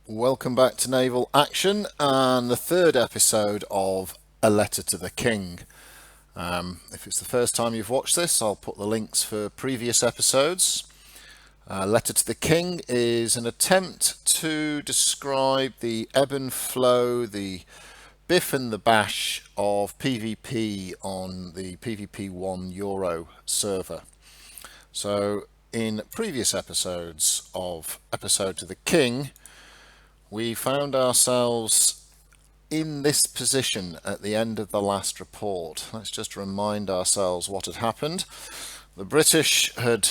Welcome back to Naval Action and the third episode of A Letter to the King. If it's the first time you've watched this, I'll put the links for previous episodes. Letter to the King is an attempt to describe the ebb and flow, the biff and the bash of PvP on the PvP1 Euro server. So in previous episodes of Episode to the King, we found ourselves in this position at the end of the last report. Let's just remind ourselves what had happened. The British had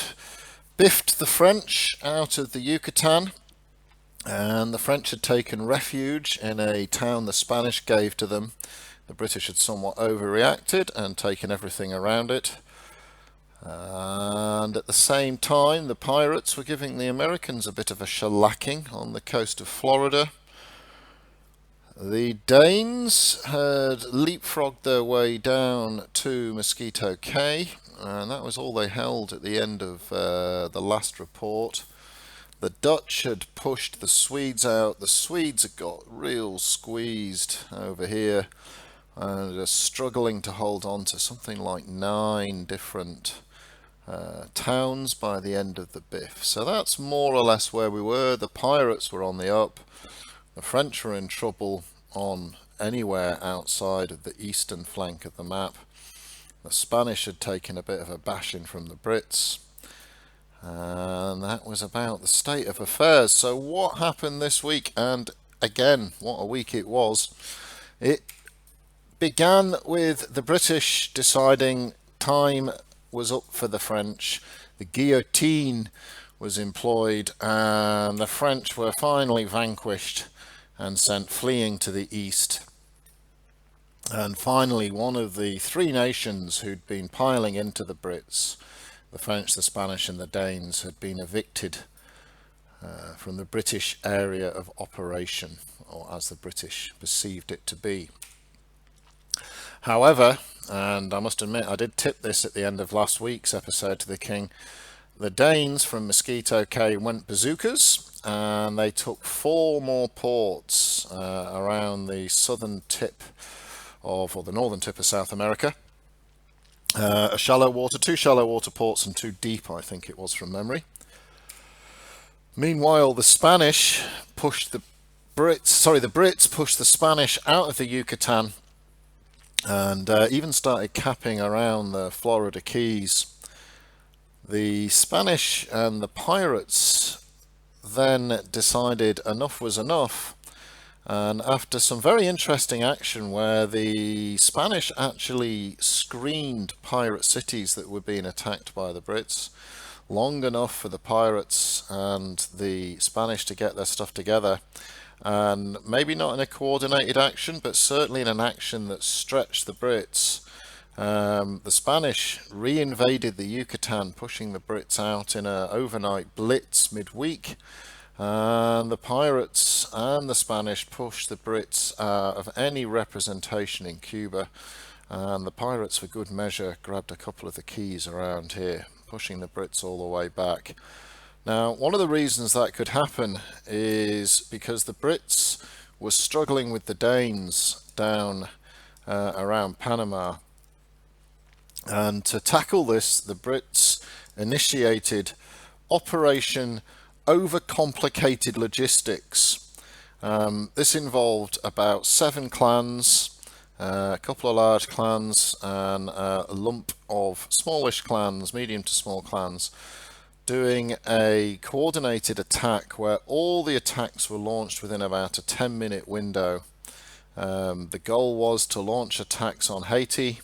biffed the French out of the Yucatan, and the French had taken refuge in a town the Spanish gave to them. The British had somewhat overreacted and taken everything around it. And at the same time, the pirates were giving the Americans a bit of a shellacking on the coast of Florida. The Danes had leapfrogged their way down to Mosquito Cay, and that was all they held at the end of the last report. The Dutch had pushed the Swedes out. The Swedes had got real squeezed over here and are struggling to hold on to something like 9 different towns by the end of the biff. So that's more or less where we were. The pirates were on the up. The French were in trouble on anywhere outside of the eastern flank of the map. The Spanish had taken a bit of a bashing from the Brits. And that was about the state of affairs. So what happened this week? And again, what a week it was. It began with the British deciding time was up for the French. The guillotine was employed and the French were finally vanquished and sent fleeing to the east. And finally, one of the 3 nations who'd been piling into the Brits, the French, the Spanish and the Danes, had been evicted from the British area of operation, or as the British perceived it to be. However, and I must admit I did tip this at the end of last week's episode to the King, the Danes from Mosquito Cay went bazookas and they took 4 more ports around the southern tip of, or the northern tip of South America. A shallow water, 2 shallow water ports and 2 deep, I think it was from memory. Meanwhile, the Spanish pushed the Brits pushed the Spanish out of the Yucatan and even started capping around the Florida Keys. The Spanish and the pirates then decided enough was enough, and after some very interesting action where the Spanish actually screened pirate cities that were being attacked by the Brits long enough for the pirates and the Spanish to get their stuff together, and maybe not in a coordinated action, but certainly in an action that stretched the Brits. The Spanish re-invaded the Yucatan, pushing the Brits out in an overnight blitz midweek, and the pirates and the Spanish pushed the Brits out of any representation in Cuba, and the pirates, for good measure, grabbed a couple of the keys around here, pushing the Brits all the way back. Now, one of the reasons that could happen is because the Brits were struggling with the Danes down around Panama. And to tackle this, the Brits initiated Operation Overcomplicated Logistics. This involved about 7 clans, a couple of large clans, and a lump of smallish clans, medium to small clans, doing a coordinated attack where all the attacks were launched within about a 10-minute window. The goal was to launch attacks on Haiti,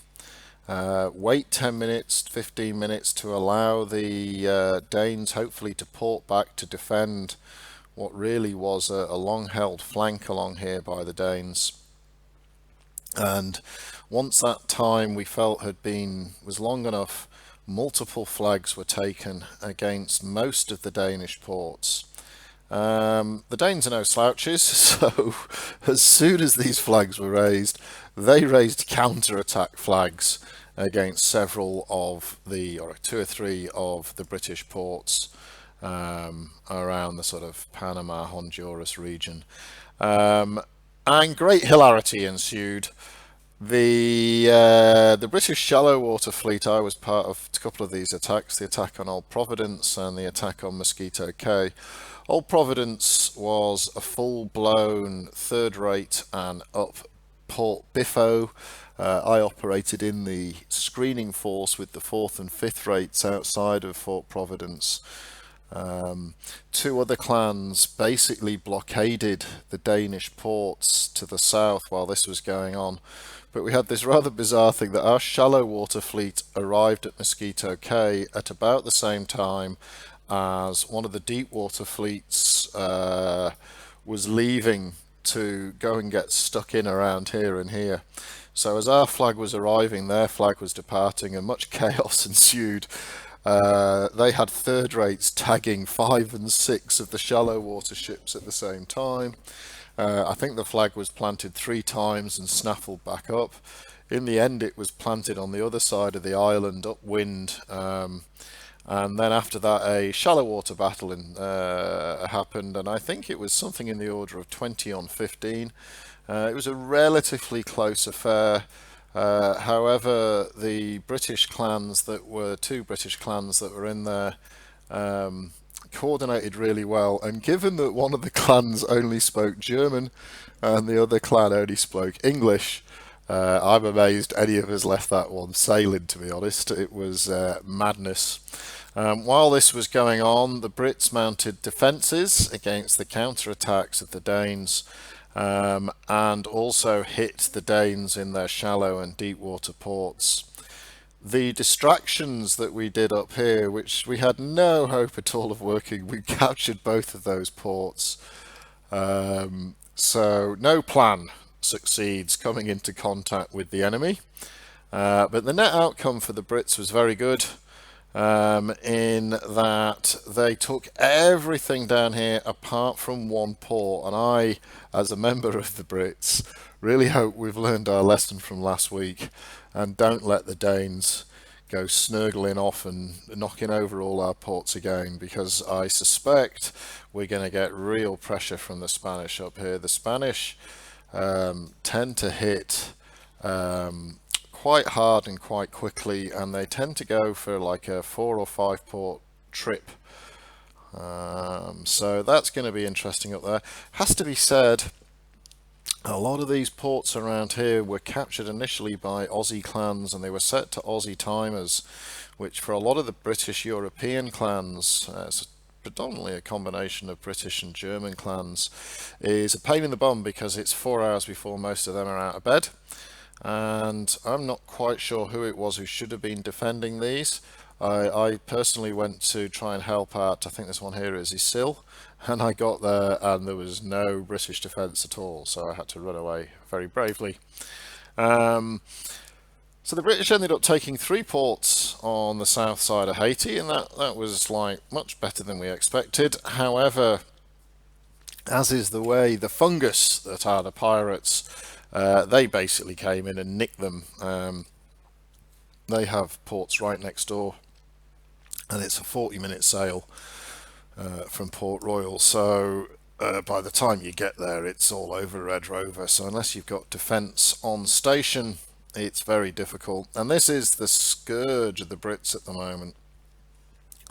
wait 10 minutes, 15 minutes to allow the Danes hopefully to port back to defend what really was a long-held flank along here by the Danes. And once that time we felt was long enough, multiple flags were taken against most of the Danish ports. The Danes are no slouches, so as soon as these flags were raised, they raised counter-attack flags against several of the, or 2 or 3 of the British ports. around the sort of Panama, Honduras region. And great hilarity ensued. The British shallow water fleet, I was part of a couple of these attacks, the attack on Old Providence and the attack on Mosquito Cay. Old Providence was a full-blown third-rate and up Port Biffo. I operated in the screening force with the fourth and fifth rates outside of Fort Providence. Two other clans basically blockaded the Danish ports to the south while this was going on. But we had this rather bizarre thing that our shallow water fleet arrived at Mosquito Cay at about the same time as one of the deep water fleets was leaving to go and get stuck in around here and here. So as our flag was arriving, their flag was departing, and much chaos ensued. They had third rates tagging 5 and 6 of the shallow water ships at the same time. I think the flag was planted 3 times and snaffled back up. In the end, it was planted on the other side of the island, upwind. And then after that, a shallow water battle happened, and I think it was something in the order of 20 on 15. It was a relatively close affair. However, the British clans that were two British clans that were in there coordinated really well. And given that one of the clans only spoke German and the other clan only spoke English, I'm amazed any of us left that one sailing, to be honest. It was madness. While this was going on, the Brits mounted defences against the counterattacks of the Danes. And also hit the Danes in their shallow and deep water ports. The distractions that we did up here, which we had no hope at all of working, we captured both of those ports. So no plan succeeds coming into contact with the enemy. But the net outcome for the Brits was very good. In that they took everything down here apart from one port, and I, as a member of the Brits, really hope we've learned our lesson from last week and don't let the Danes go snurgling off and knocking over all our ports again, because I suspect we're going to get real pressure from the Spanish up here. The Spanish tend to hit quite hard and quite quickly, and they tend to go for like a 4 or 5 port trip. So that's going to be interesting up there. Has to be said, a lot of these ports around here were captured initially by Aussie clans, and they were set to Aussie timers, which for a lot of the British European clans, it's predominantly a combination of British and German clans, is a pain in the bum because it's 4 hours before most of them are out of bed. And I'm not quite sure who it was who should have been defending these. I personally went to try and help out. I think this one here is Jeheil, and I got there and there was no British defence at all, so I had to run away very bravely. So the British ended up taking 3 ports on the south side of Haiti, and that was like much better than we expected. However, as is the way, the fungus that are the pirates, they basically came in and nicked them. They have ports right next door, and it's a 40-minute sail from Port Royal. So by the time you get there, it's all over Red Rover. So unless you've got defence on station, it's very difficult. And this is the scourge of the Brits at the moment.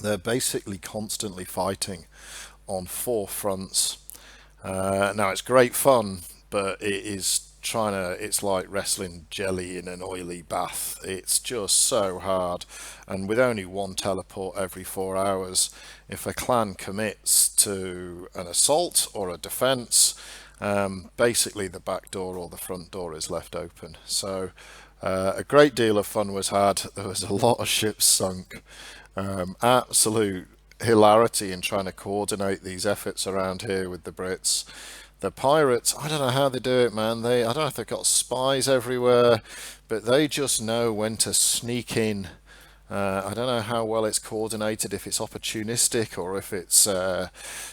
They're basically constantly fighting on 4 fronts. Now it's great fun, but it's like wrestling jelly in an oily bath. It's just so hard, and with only one teleport every 4 hours, if a clan commits to an assault or a defense, basically the back door or the front door is left open. So a great deal of fun was had. There was a lot of ships sunk. Absolute hilarity in trying to coordinate these efforts around here with the Brits. The pirates, I don't know how they do it, man. I don't know if they've got spies everywhere, but they just know when to sneak in. I don't know how well it's coordinated, if it's opportunistic or if it's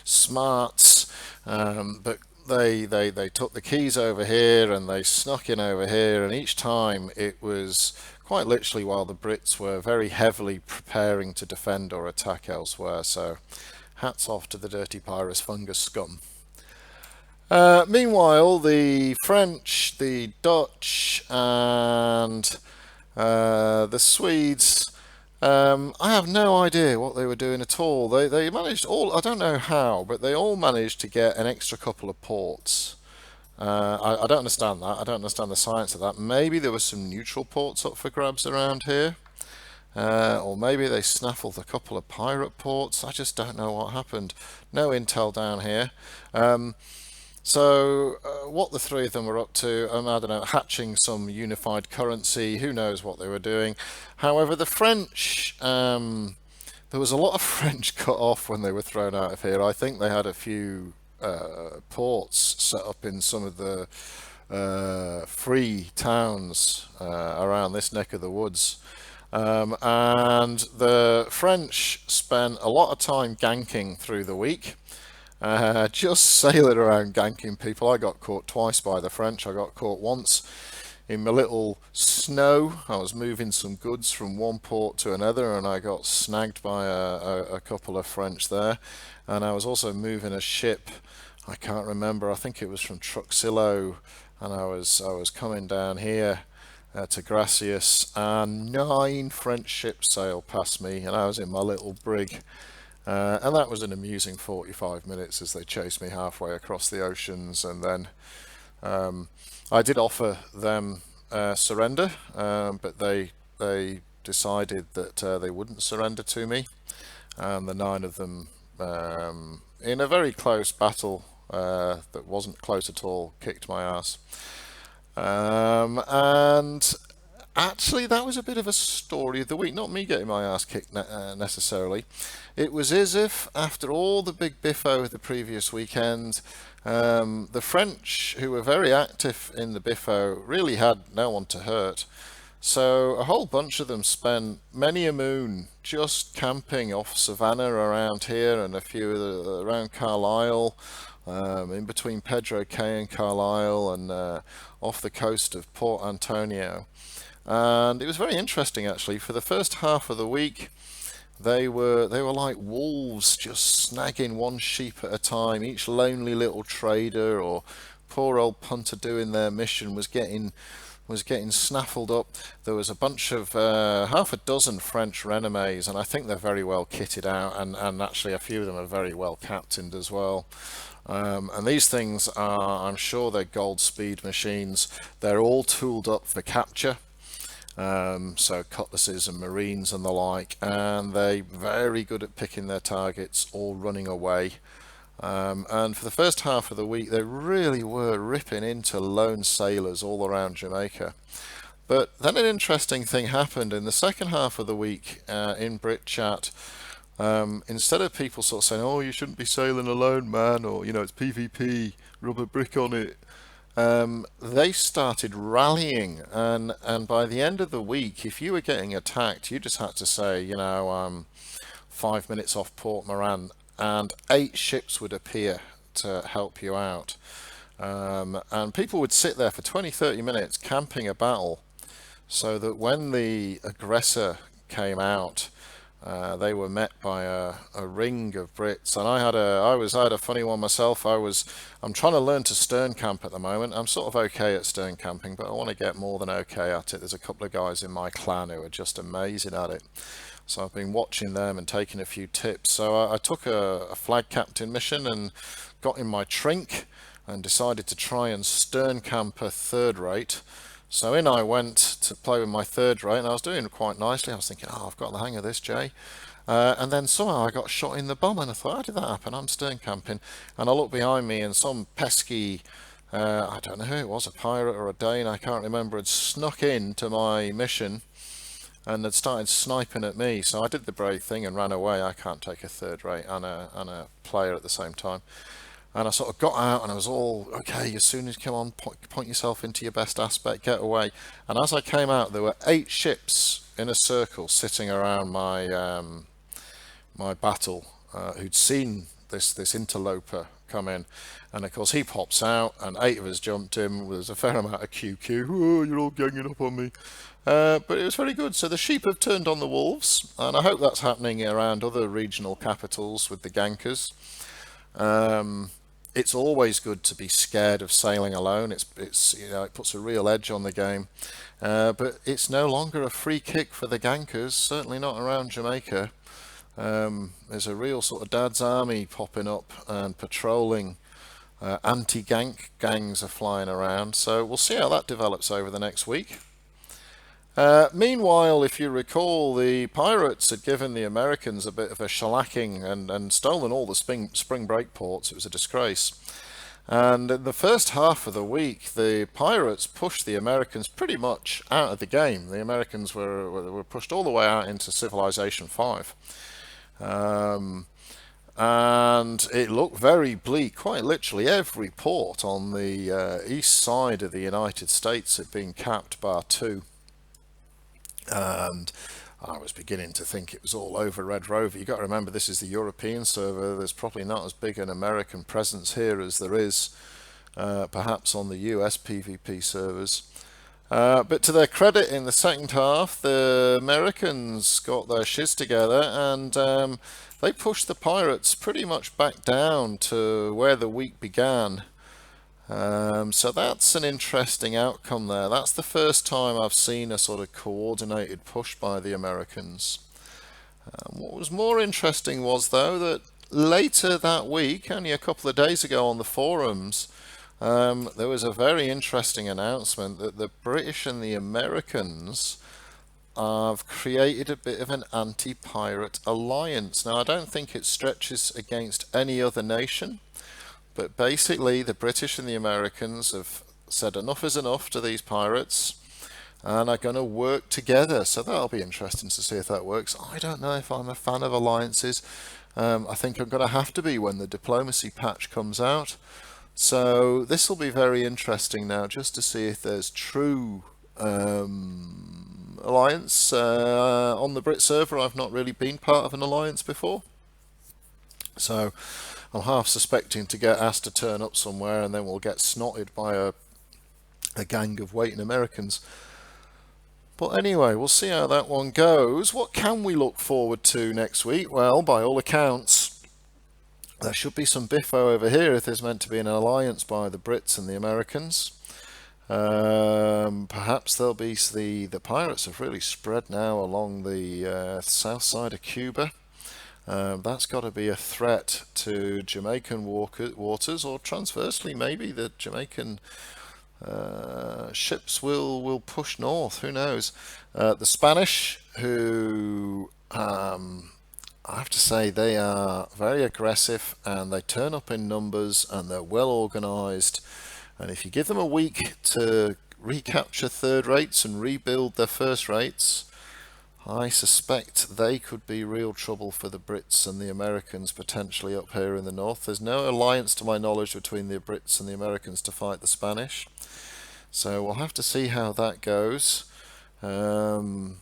smarts. But they took the keys over here and they snuck in over here, and each time it was quite literally while the Brits were very heavily preparing to defend or attack elsewhere. So Hats off to the dirty Pyrus fungus scum. Meanwhile, the French, the Dutch, and the Swedes, I have no idea what they were doing at all. They managed all, I don't know how, but they all managed to get an extra couple of ports. I don't understand that. I don't understand the science of that. Maybe there were some neutral ports up for grabs around here. Or maybe they snaffled a couple of pirate ports. I just don't know what happened. No intel down here. What the three of them were up to, I don't know, hatching some unified currency. Who knows what they were doing. However, the French, there was a lot of French cut off when they were thrown out of here. I think they had a few ports set up in some of the free towns around this neck of the woods. And the French spent a lot of time ganking through the week, just sailing around ganking people. I got caught twice by the French. I got caught once in my little snow. I was moving some goods from one port to another, and I got snagged by a couple of French there. And I was also moving a ship. I can't remember. I think it was from Truxillo, and I was coming down here to Gracias, and 9 French ships sailed past me, and I was in my little brig. And that was an amusing 45 minutes as they chased me halfway across the oceans, and then I did offer them surrender, but they decided that they wouldn't surrender to me, and the 9 of them, in a very close battle that wasn't close at all, kicked my ass. And actually, that was a bit of a story of the week. Not me getting my ass kicked necessarily. It was as if, after all the big biffo of the previous weekend, the French, who were very active in the biffo, really had no one to hurt. So a whole bunch of them spent many a moon just camping off Savannah around here, and a few around Carlisle, in between Pedro Cay and Carlisle, and off the coast of Port Antonio. And it was very interesting, actually. For the first half of the week, they were like wolves, just snagging one sheep at a time. Each lonely little trader or poor old punter doing their mission was getting snaffled up. There was a bunch of half a dozen French renommes, and I think they're very well kitted out, and actually a few of them are very well captained as well. And these things are, I'm sure, they're gold speed machines. They're all tooled up for capture. So cutlasses and marines and the like, and they're very good at picking their targets or running away. And for the first half of the week, they really were ripping into lone sailors all around Jamaica. But then an interesting thing happened in the second half of the week in Brit chat. Instead of people sort of saying, "Oh, you shouldn't be sailing alone, man," or it's PvP, rub a brick on it, they started rallying, and by the end of the week, if you were getting attacked, you just had to say, 5 minutes off Port Moran, and 8 ships would appear to help you out. And people would sit there for 20-30 minutes camping a battle, so that when the aggressor came out, they were met by a ring of Brits, and I had a funny one myself. I'm trying to learn to stern camp at the moment. I'm sort of okay at stern camping, but I want to get more than okay at it. There's a couple of guys in my clan who are just amazing at it, so I've been watching them and taking a few tips. So I took a flag captain mission and got in my trink and decided to try and stern camp a third rate. So in I went to play with my third rate, and I was doing quite nicely. I was thinking, I've got the hang of this, Jay. And then somehow I got shot in the bum, and I thought, how did that happen? I'm stern camping. And I looked behind me, and some pesky, I don't know who it was, a pirate or a Dane, I can't remember, had snuck into my mission and had started sniping at me. So I did the brave thing and ran away. I can't take a third rate and a player at the same time. And I sort of got out, and I was all, okay, as soon as you come on, point yourself into your best aspect, get away. And as I came out, there were 8 ships in a circle sitting around my battle, who'd seen this interloper come in. And of course he pops out, and 8 of us jumped him. There was a fair amount of QQ. "Oh, you're all ganging up on me." But it was very good. So the sheep have turned on the wolves, and I hope that's happening around other regional capitals with the gankers. Um, it's always good to be scared of sailing alone. It's it puts a real edge on the game. But it's no longer a free kick for the gankers. Certainly not around Jamaica. There's a real sort of dad's army popping up and patrolling. Anti-gank gangs are flying around. So we'll see how that develops over the next week. Meanwhile, if you recall, the pirates had given the Americans a bit of a shellacking and stolen all the spring break ports. It was a disgrace. And in the first half of the week, the pirates pushed the Americans pretty much out of the game. The Americans were pushed all the way out into Civilization 5. Um, and it looked very bleak. Quite literally, every port on the east side of the United States had been capped bar two. And I was beginning to think it was all over Red Rover. You've got to remember, this is the European server. There's probably not as big an American presence here as there is perhaps on the US PvP servers. But to their credit, in the second half, the Americans got their shiz together and they pushed the pirates pretty much back down to where the week began. So that's an interesting outcome there. That's the first time I've seen a sort of coordinated push by the Americans. What was more interesting was, though, that later that week, only a couple of days ago on the forums, there was a very interesting announcement that the British and the Americans have created a bit of an anti-pirate alliance. Now, I don't think it stretches against any other nation. But basically, the British and the Americans have said enough is enough to these pirates and are going to work together. So that'll be interesting to see if that works. I don't know if I'm a fan of alliances. I think I'm going to have to be when the diplomacy patch comes out. So this will be very interesting now, just to see if there's true alliance. On the Brit server, I've not really been part of an alliance before. So I'm half suspecting to get asked to turn up somewhere and then we'll get snotted by a gang of waiting Americans. But anyway, we'll see how that one goes. What can we look forward to next week? Well, by all accounts, there should be some biffo over here if there's meant to be an alliance by the Brits and the Americans. Perhaps there'll be the pirates have really spread now along the south side of Cuba. That's got to be a threat to Jamaican waters, or transversely, maybe the Jamaican ships will push north. Who knows? The Spanish, who I have to say, they are very aggressive and they turn up in numbers and they're well organised. And if you give them a week to recapture third rates and rebuild their first rates, I suspect they could be real trouble for the Brits and the Americans potentially up here in the north. There's no alliance, to my knowledge, between the Brits and the Americans to fight the Spanish. So we'll have to see how that goes. The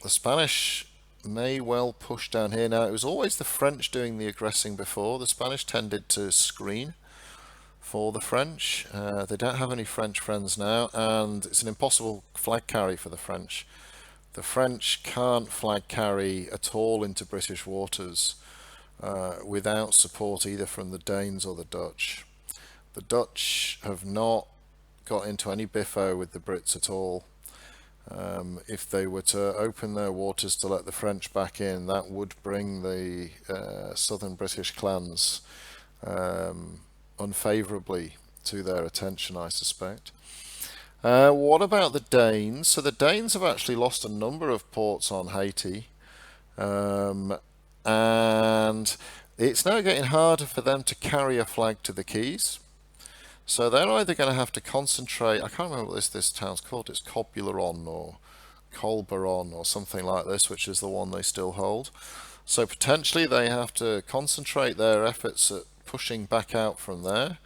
Spanish may well push down here. Now, it was always the French doing the aggressing before. The Spanish tended to screen for the French. They don't have any French friends now, and it's an impossible flag carry for the French. The French can't flag carry at all into British waters without support either from the Danes or the Dutch. The Dutch have not got into any biffo with the Brits at all. If they were to open their waters to let the French back in, that would bring the southern British clans unfavourably to their attention, I suspect. What about the Danes? So the Danes have actually lost a number of ports on Haiti, and it's now getting harder for them to carry a flag to the Keys. So they're either going to have to concentrate. I can't remember what this town's called. It's Cobularon or Colberon or something like this, which is the one they still hold. So potentially they have to concentrate their efforts at pushing back out from there.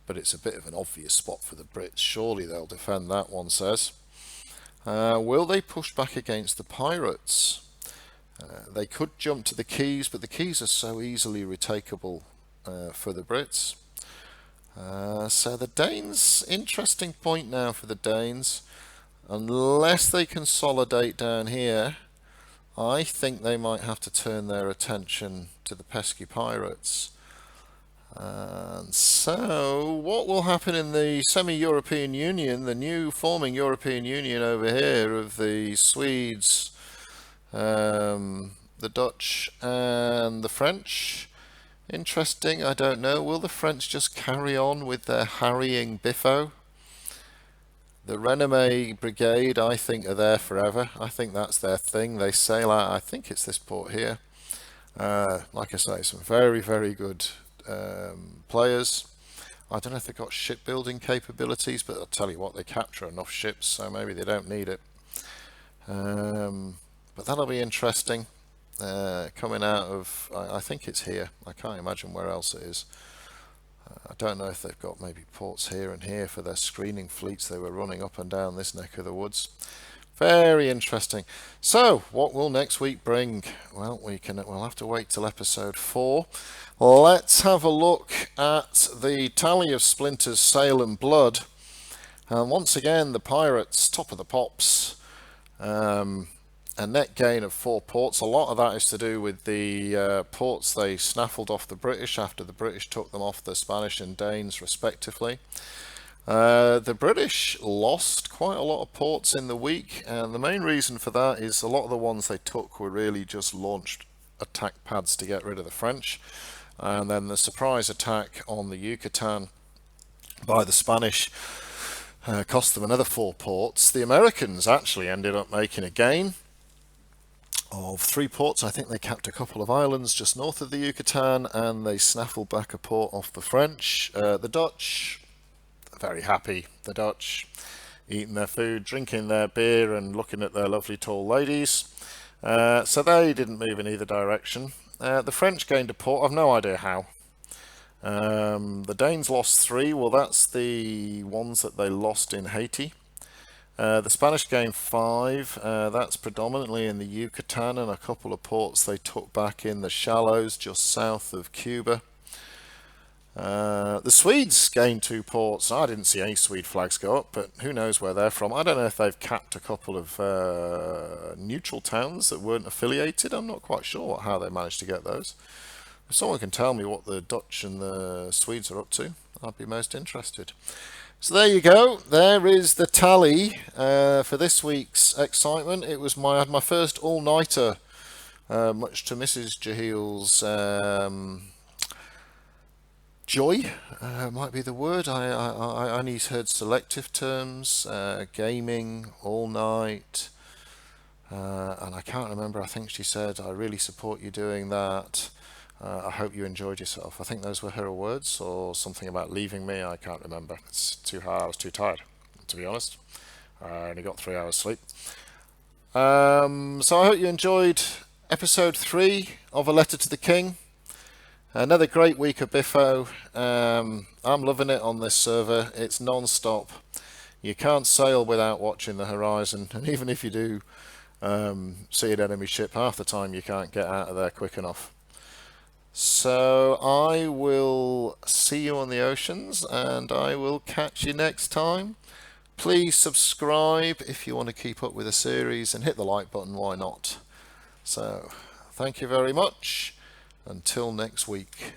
But it's a bit of an obvious spot for the Brits. Surely they'll defend that, one says. Will they push back against the pirates? They could jump to the Keys, but the Keys are so easily retakeable for the Brits. So the Danes, interesting point now for the Danes. Unless they consolidate down here, I think they might have to turn their attention to the pesky pirates. And so, what will happen in the semi-European Union, the new forming European Union over here of the Swedes, the Dutch and the French? Interesting, I don't know. Will the French just carry on with their harrying biffo? The Renommee Brigade, I think, are there forever. I think that's their thing. They sail out, I think it's this port here. Like I say, some very, very good players. I don't know if they've got shipbuilding capabilities, but I'll tell you what, they capture enough ships, so maybe they don't need it. But that'll be interesting. Coming out of, I think it's here. I can't imagine where else it is. I don't know if they've got maybe ports here and here for their screening fleets they were running up and down this neck of the woods. Very interesting. So, what will next week bring? Well, we'll have to wait till episode 4. Let's have a look at the tally of splinters, sail and blood. And once again, the pirates, top of the pops. A net gain of 4 ports. A lot of that is to do with the ports they snaffled off the British after the British took them off the Spanish and Danes respectively. The British lost quite a lot of ports in the week, and the main reason for that is a lot of the ones they took were really just launched attack pads to get rid of the French, and then the surprise attack on the Yucatan by the Spanish cost them another 4 ports. The Americans actually ended up making a gain of 3 ports. I think they capped a couple of islands just north of the Yucatan, and they snaffled back a port off the French. The Dutch, very happy. The Dutch eating their food, drinking their beer and looking at their lovely tall ladies. So they didn't move in either direction. The French gained a port. I've no idea how. The Danes lost 3. Well, that's the ones that they lost in Haiti. The Spanish gained 5. That's predominantly in the Yucatan and a couple of ports they took back in the shallows just south of Cuba. The Swedes gained 2 ports. I didn't see any Swede flags go up, but who knows where they're from. I don't know if they've capped a couple of neutral towns that weren't affiliated. I'm not quite sure how they managed to get those. If someone can tell me what the Dutch and the Swedes are up to, I'd be most interested. So there you go. There is the tally for this week's excitement. It was I had my first all-nighter, much to Mrs. Jeheil's joy, might be the word. I only heard selective terms, gaming, all night, and I can't remember. I think she said, "I really support you doing that. I hope you enjoyed yourself." I think those were her words, or something about leaving me. I can't remember. It's too hard. I was too tired, to be honest. I only got 3 hours sleep. So I hope you enjoyed episode 3 of A Letter to the King. Another great week of Biffo. I'm loving it on this server. It's non-stop. You can't sail without watching the horizon, and even if you do see an enemy ship, half the time you can't get out of there quick enough. So I will see you on the oceans, and I will catch you next time. Please subscribe if you want to keep up with the series, and hit the like button, why not? So thank you very much. Until next week.